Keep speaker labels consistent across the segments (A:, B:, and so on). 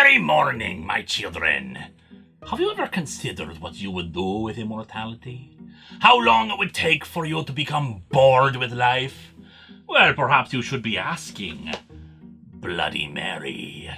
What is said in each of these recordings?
A: very morning, my children. Have you ever considered what you would do with immortality? How long it would take for you to become bored with life? Well, perhaps you should be asking, Bloody Mary.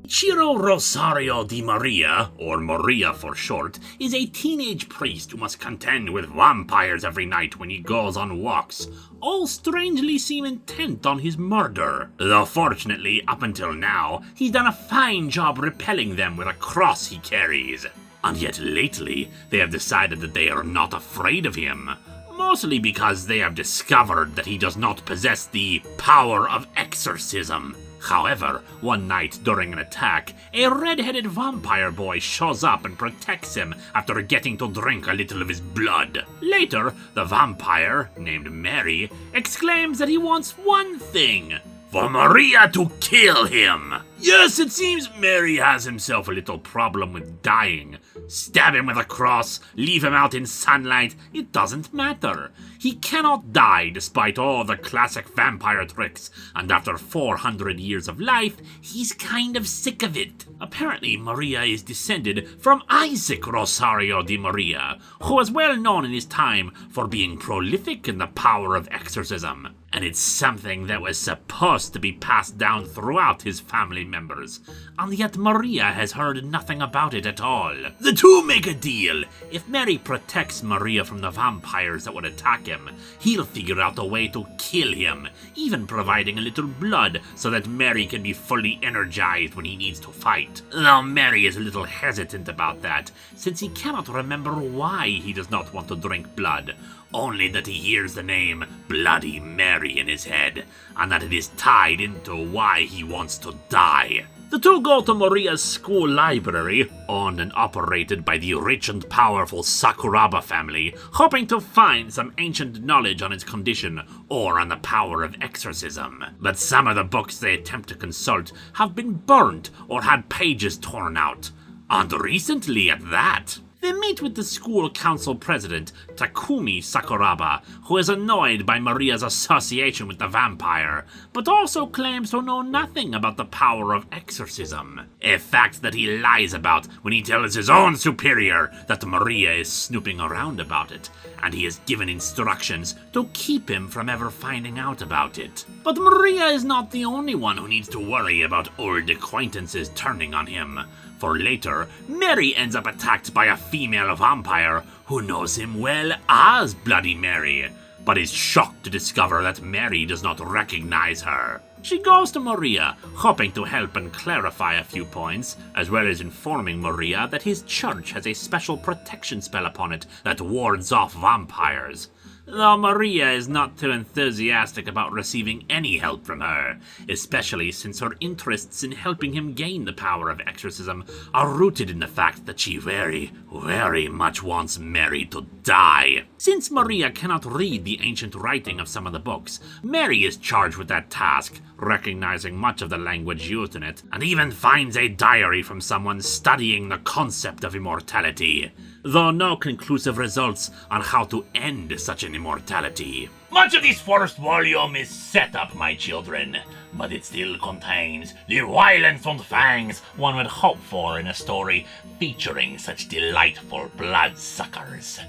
A: Ciro Rosario di Maria, or Maria for short, is a teenage priest who must contend with vampires every night when he goes on walks. All strangely seem intent on his murder. Though fortunately, up until now, he's done a fine job repelling them with a cross he carries. And yet lately, they have decided that they are not afraid of him. Mostly because they have discovered that he does not possess the power of exorcism. However, one night during an attack, a red-headed vampire boy shows up and protects him after getting to drink a little of his blood. Later, the vampire, named Mary, exclaims that he wants one thing: for Maria to kill him. Yes, it seems Mary has himself a little problem with dying. Stab him with a cross, leave him out in sunlight, it doesn't matter. He cannot die despite all the classic vampire tricks, and after 400 years of life, he's kind of sick of it. Apparently, Maria is descended from Isaac Rosario di Maria, who was well known in his time for being prolific in the power of exorcism. And it's something that was supposed to be passed down throughout his family members, and yet Maria has heard nothing about it at all. The two make a deal. If Mary protects Maria from the vampires that would attack him, he'll figure out a way to kill him, even providing a little blood so that Mary can be fully energized when he needs to fight. Though Mary is a little hesitant about that, since he cannot remember why he does not want to drink blood. Only that he hears the name Bloody Mary in his head, and that it is tied into why he wants to die. The two go to Maria's school library, owned and operated by the rich and powerful Sakuraba family, hoping to find some ancient knowledge on its condition or on the power of exorcism. But some of the books they attempt to consult have been burnt or had pages torn out. And recently at that. They meet with the school council president, Takumi Sakuraba, who is annoyed by Maria's association with the vampire, but also claims to know nothing about the power of exorcism. A fact that he lies about when he tells his own superior that Maria is snooping around about it, and he has given instructions to keep him from ever finding out about it. But Maria is not the only one who needs to worry about old acquaintances turning on him. For later, Mary ends up attacked by a female vampire who knows him well as Bloody Mary, but is shocked to discover that Mary does not recognize her. She goes to Maria, hoping to help and clarify a few points, as well as informing Maria that his church has a special protection spell upon it that wards off vampires. Though Maria is not too enthusiastic about receiving any help from her, especially since her interests in helping him gain the power of exorcism are rooted in the fact that she very, very much wants Mary to die. Since Maria cannot read the ancient writing of some of the books, Mary is charged with that task, recognizing much of the language used in it, and even finds a diary from someone studying the concept of immortality, though no conclusive results on how to end such an immortality. Much of this first volume is set up, my children, but it still contains the violence and fangs one would hope for in a story featuring such delightful bloodsuckers.